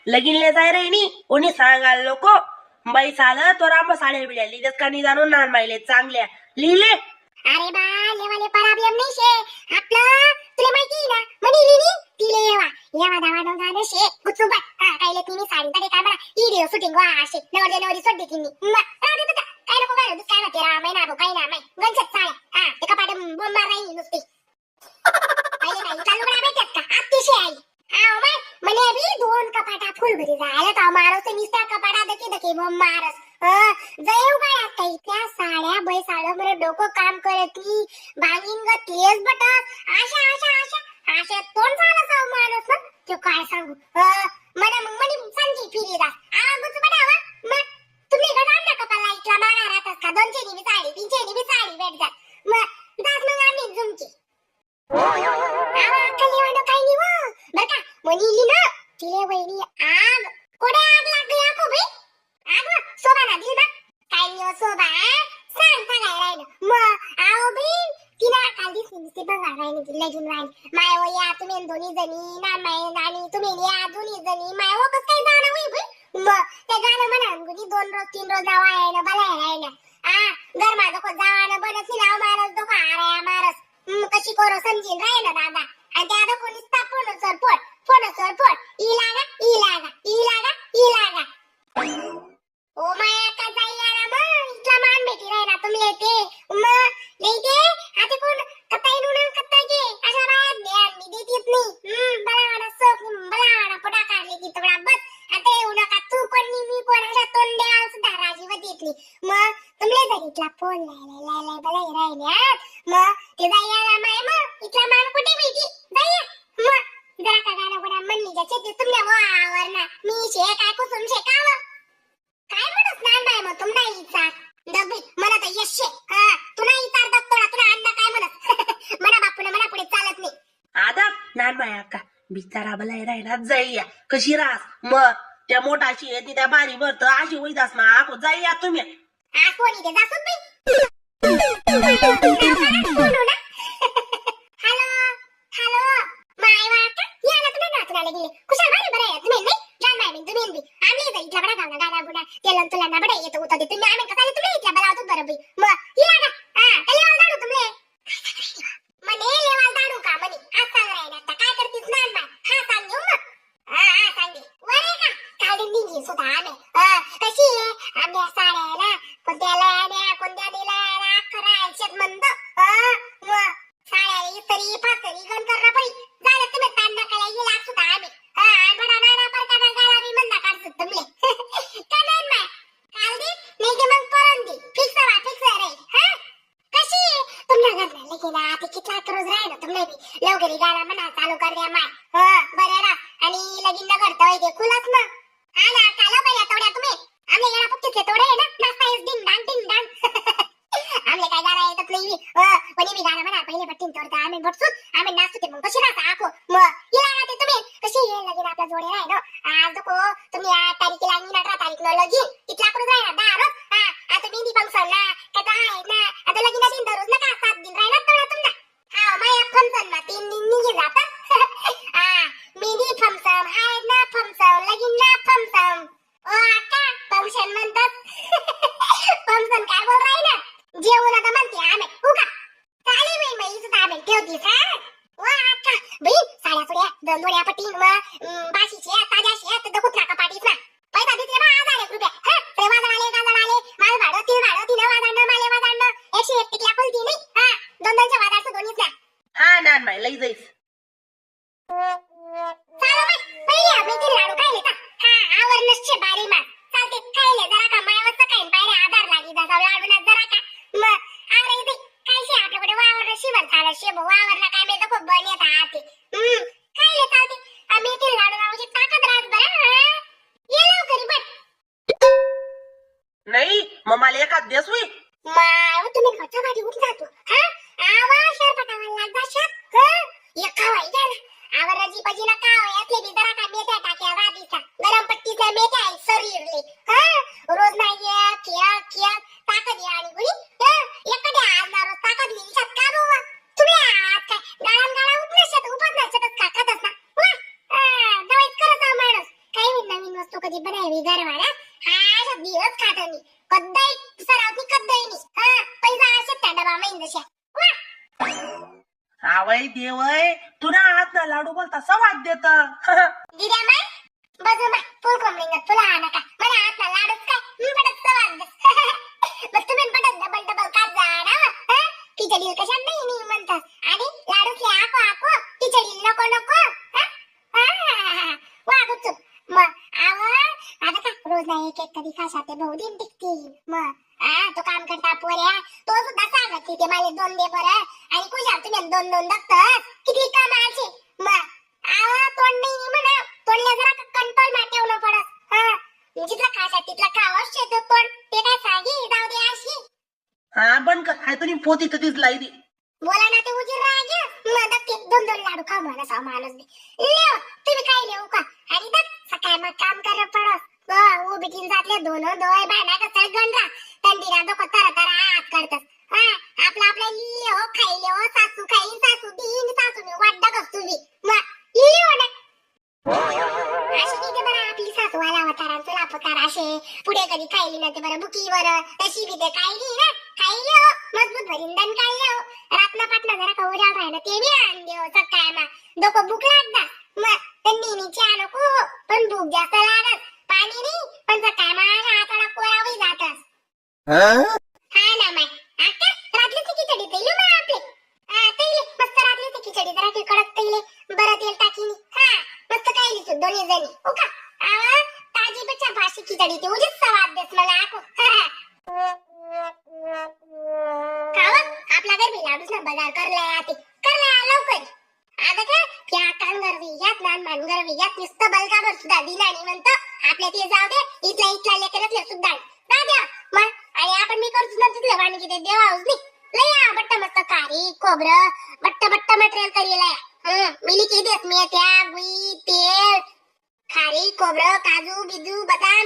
लगीनले जाय रे नी कोणी सांगाल लोक बाई सालं तो राम साड्या बिड्या लिहिलेत का नाही जाणून नान माहिले चांगल्या लिहिले. अरे बा लेवाले प्रॉब्लेम नाही शे आपलं तुला माहिती ना म्हणी लिनी तिले येवा दावा गाणं शे कुचुबा कायले तिने साडी तडे काय बरा व्हिडिओ शूटिंग वा असे नवरी सोड देतीन राहू दे काय नको काय काय ना तेरा महिना भो काय ना मै गंजत साड्या ते कपाट बोंब मार राही नुसती पहिले काय चालू करा भेटत का अतिशय आई आओ बाय म्हणे बी दोन कपाटा फुल भरी झालं तर मारस निस्ता कपाटा दके बोंब मारस जयू काय आता त्या साड्या बाई साड्या मला डोकं काम करत नी बांगिंग तेच बटत आशा आशा आशा आशा तोंड झाला साव माणूस ना तो काय सांगू मला मग म्हणे सांगी फिरीदा आगोच बटावा मग तुम्ही गडान ना कपाला इथला मारा राहतात का दोनचे नि साडी तीनचे नि साडी भेटतात मग दास मग आम्ही झुमकी आवा कलेवाडो काय नी वा बरका म्हणली ना तिले वहिनी आग कोडे आग लागली आको बे आग सोबा ना दिल बा काय नी सोबा सांग सांगाय राहिलं मग आओ बे तिला काल दिसली ते बघा राहिली ती लगीन राहिली माय व या तुम्ही दोन्ही जणी ना माय नानी तुम्ही या दोन्ही जणी माय व कस काय जाणं होई बे मग ते गाणं म्हणा गुनी 2 रोज 3 रोज जावा आहे ना भला आहे ना घर माझं को जावानं बनत नाही लाव मारस तो का आरे मारस कशी करो समजीन राय ना दादा आणि त्या आता कोणी फोन सर पोट इलागा ओ माया का जाईला ना मग इथला मान भेटी राय ना तुम्ही येते मग देते आता कोण कताई नुन कताई के अशा बाहेर ध्यान मी देत नाही बलावाना सोप बलावाना पटा काढले की तगडा बस आता येऊ नका तू कोण मी कोण अशा तोंड्या सुद्धा राजीव देतली मग तुमले जर इथला फोन लाय बलाय राहिल्यात मग ते जायला माय मग इथला मान कुठे भेटी जाय मग जरा का गाणं गुणा म्हणली ज्याचे तुमल्या वावर ना मी शे काय कुसुम शे काव काय म्हणत नान बाय मग तुमना इचा डबी मला तर यश तुला इचार दत्तोळा तुला अण्णा काय म्हणत मना बापूने मना पुढे चालत नाही आदा नान बाय अक्का बिचारा बलाय राहिला जाईया कशी रास मग त्या मोठाची येते त्या बारी भरत अशी वैदास मा आको जाईया तुम्ही कोणी ते जासून हॅलो माय वाट याला तुम्ही नाचनाला गेले कुशल भारी बरं आहे तुम्ही नाही जान माय तुम्ही बी आम्ही इथं इथला बडा गाणं गाणं गुणा तेल तुला ना बडा येतो होता ते तुम्ही आम्ही कसा तुम्ही इथला बडा होतो बरं बी मग इलागा लेवाल दाडू तुमले मने लेवाल दाडू का मनी आज सांग राहिला आता काय करतीस नान बाय सांग घेऊ मग सांगे वरे का काल निघी सुद्धा आम्ही कशी आहे आम्ही साड्या ना कोणत्या लाड्या कोणत्या दिला ना खरा आयुष्यात मंद साड्या तरी पातरी गण कर पडी झालं तुम्ही तांडा काला येला सुद्धा आम्ही बडा नाना परकाना गाला बी मंदा काढत तुमले कनन माय काल दी नाही की मग परन दी फिक्स रे कशी तुमला घरला लगेला ते कितला रोज राहिलो तुमले बी लवकरी गाला म्हणा चालू कर द्या माय बरं ना आणि लगीन न करता होय ते खुलच ना ना कालो पहिला तोड्या तुम्ही आम्ही गेला फक्त तोडे ना नास्ता इस डिंग डांग आम्ही काय गाला येतात नाही कोणी बी गाला म्हणा पहिले पट्टीन तोडता आम्ही बटसून आम्ही नाचतो ते मग कशी राहता आखो मग इला ना ते तुम्ही कशी ये लगीन आपल्या जोडे राहिलो आज को तुम्ही 8 तारखेला आणि 18 तारीखला लगीन इतला करून राहिला 10 रोज आता मेहंदी फंक्शन ना कथा आहे ना आता लगीन दिन दररोज ना का 7 दिन राहिला तोडा तुमना माय फंक्शन ना 3 दिन निघे जातात मेहंदी फंक्शन हाय ना फंक्शन लगीन ना फंक्शन ओ आका फंक्शन म्हणतात फंक्शन काय बोल राहिला जेवण आता म्हणते आम्ही उका चाले बाई मी सुद्धा आम्ही ठेवतीस वा आका बाई साड्या सोड्या दोड्या पटीन बाशीचे ताज्याशे तर कुत्रा का पाटीस ना पैसा देते बा 1000 रुपये ते वाजवाले गाजवाले माल भाडं तिने वाजांना माले वाजांना 101 टिकल्या कुलती नाही दोनच्या वाजाचं दोन्हीच ना नान बाय लई जाईस चालो बाई पहिले आपले ते लाडू खायले का आवरणचे बारी मा चालते खायले जरा का मायावरचं काही पायरे आधार लागी जा लाडूना जरा का मग आवरे दे काय शे आपल्याकडे वावर शिवर झाला शेबो वावरला काय मी खूप बन येत आते खायले चालते आम्ही ते लाडू लावची ताकद राहत बरं ये लवकरी बट नाही मग मला एखाद दिवस होई माव तुम्ही घरच्या भाजी उठ जातो आवा शर पटावाला लागदा शक एका वाई झाला आवर रजी पजीना का यातले बी जरा का मेथ्या टाक्या राधीचा गरम पट्टीचा मेथ्या आहे शरीरले रोज नाही किया ताकद या आणि गुणी एकडे आज ना रोज ताकद लिहिली शत का बाबा तुम्ही आज काय गाळा उपनशत उपनशत का खातच ना दवाईच करत माणूस काही नाही वस्तू कधी बनावी गरवाला हा दिवस खात मी कद्दाई सरावती कद्दाई नी हा पैसा असे त्या डबा मैन जशा आवय देवय तुला हात ना लाडू बोलता सवाद देत दिद्या माय बजू माय फुल कोंबलिंग तुला आणा का मला हात ना लाडूच काय मी पडत सवाद बस तुम्ही पडत डबल डबल काट जाणा हा खिचडी कशा नाही म्हणतात आणि लाडूचे आको आको खिचडी नको नको वागूच मग आता का रोज नाही एक एक कधी खाशाते भाऊ दिन टिकतील मग तो काम करता पोऱ्या तो सुद्धा सांगत की ते मला 2 दे बरं आणि कुशाल तुम्ही 2 दखतात किती कामाचे मग तोंड नाही म्हणा तोंडला जरा कंट्रोल मा ठेवणं पडत जिथलं खाशा तिथलं खावंच शेत तोंड ते काय सांगी जाऊ दे अशी हा बंद कर हाय तुम्ही पोती तर तीच लाई दे बोला ना ते उजीर रागे मग दक्के 2 लाडू खा म्हणा सा माणूस दे लेव तुम्ही काय लेऊ का आणि दक सकाळ मग काम कर पडत वो बिटीन जातले दोय बायना कसं गंडा तंदीरा दोक तर हात करतात आपला आपला लिहिले हो खायले हो सासू खाई सासू दिन सासू मी वाड्डा कसू बी मग लिहिले हो ना अशी किती बरं आपली सासू वाला अवतारांचं लापकार असे पुढे कधी खायली ना ते बरं बुकीवर तशी बी ते खायली ना खायले हो मजबूत भरिंदन खायले हो रातना पाटणा जरा का उजाल राहिलं ते बी आणले हो सकाळ मा डोकं भूक लागतात मग थंडीची नको पण भूक जास्त लागत पाणी नाही पण सकाळ मा हाताला कोरावी जातस हा ना माय आता रात्रीची खिचडी तैली मग आपले तैले मस्त रात्रीची खिचडी जरा की कडक तैले बरं तेल टाकीनी मस्त खायली तू दोन्ही जणी हो का ताजी बच्चा भाशी खिचडी ते उजीच सवाद देस मला आको आपला घर भी लाडूस ना बाजार कर लवकर आता का त्या कांगरवी यात लहान मानगरवी यात नुसतं बलगावर सुद्धा दिला नाही म्हणतो आपल्या ते जाऊ दे इथला लेकरच सुद्धा द्या मग आणि आपण मी करतो ना तिथलं वाणी किती देवाऊस नाही लय बट्ट मस्त कारी खोबरं बट्ट मटेरियल करेल मिली की देस मी त्या गुई तेल खारी खोबरं काजू बिजू बदाम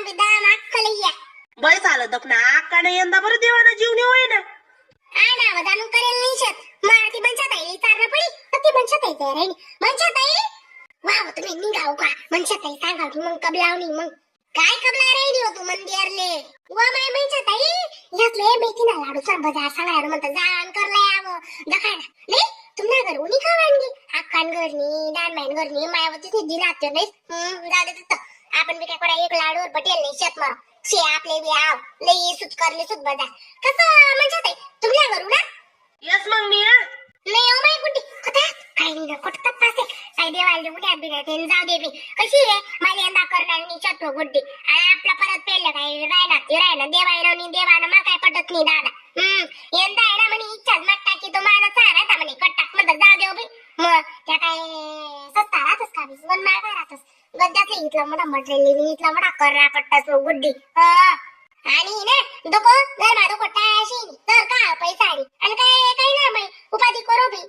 अख्खं लई बय झालं दपना आका नाही यंदा बरं देवाना जीव नाही होय ना ना जाणून करेल नाही शेत मग ती मनशाताई चारणं पडी तर ती मनशाताई तयार आहे मनशाताई वाव तुम्ही निघाव का मनशाताई सांगा की मग कबलावणी मग काय कबला राहिली हो तू मंदिरले वा माय मनशाताई यातले मेथीना लाडूचा बाजार सांगायला म्हणतात जाण करलाय आवं दखायला नाही तुम्हाला घर उनी खावांगी अक्कान घरनी दानमायन घरनी मायावतीने दिला ते नाही जाऊ दे आपण बी काय कोणा एक लाडूवर पटेल नाही शेत मग शे आपले बी आव लई सुत करले सुत बाजार कसं मनशाताई तुमल्या घरू ना यस मग मी नाही ओ माय गुड्डी कथा काही नाही कुठं पासे काय देवाला उड्यात बिड्यात जाऊ दे मी कशी आहे मला यंदा करणार मी चत्व गुड्डी आणि आपला परत पेरलं काय रायना देवानं मला काय पटत नाही दादा यंदा आहे ना म्हणे इच्छाच मट्टा की तो माझा सारा था म्हणे कट्टाक मध्ये जा देव बी मग त्या काय सस्ता राहतच का बी पण मागा राहतच गद्यातलं इथला मोठा मटेरियल इथला मोठा कररा पट्टा सो गुड्डी आणि ना दोको जर माझं कोट्टा अशी तर का पैसा आणि काय ना बाई उपाधी करो बी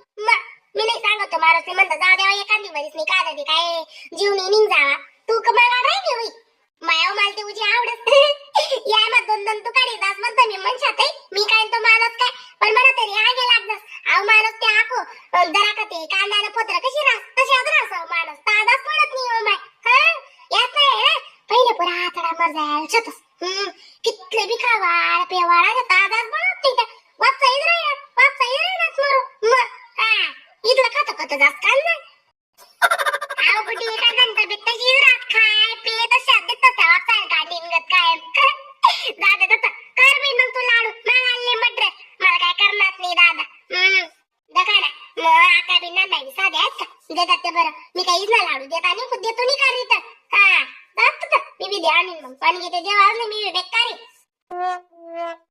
मी नाही सांगतो मारस म्हणतो जाऊ देवा एखादी वरीस नाही का दे काय जीव निघ जावा तू मला राहिली होई मायाव मला ते उजी आवडत या मग 2 तुकारी दास म्हणतो मी मनशात मी काय तो माणूस काय पण मला तरी आगे लागत आव माणूस ते आको जरा का ते कांद्याला पोत्र कशी रास माणूस तादाच पडत नाही हो माय यात नाही पहिले पुरा हातडा मर जायला छतस कितले बी खावाळ पेवाळा तादाच बनत नाही वापसा इरायनाच मरू मग इथलं खातं जास्त काय नाही आव कुठे एका घंटा बित्ता शिजरात खाय पे तशा देत तसा वापसायला काढली निघत काय दादा दत्त कर मी मग तू लाडू मला आणले मटर मला काय करणार नाही दादा दखा ना मग आका बी नाही साधे आहेत का देतात ते बरं मी काहीच ना लाडू देत आणि खुद देतो नाही का रीत मी बी द्या मग पण घेते जेव्हा मी बेकारी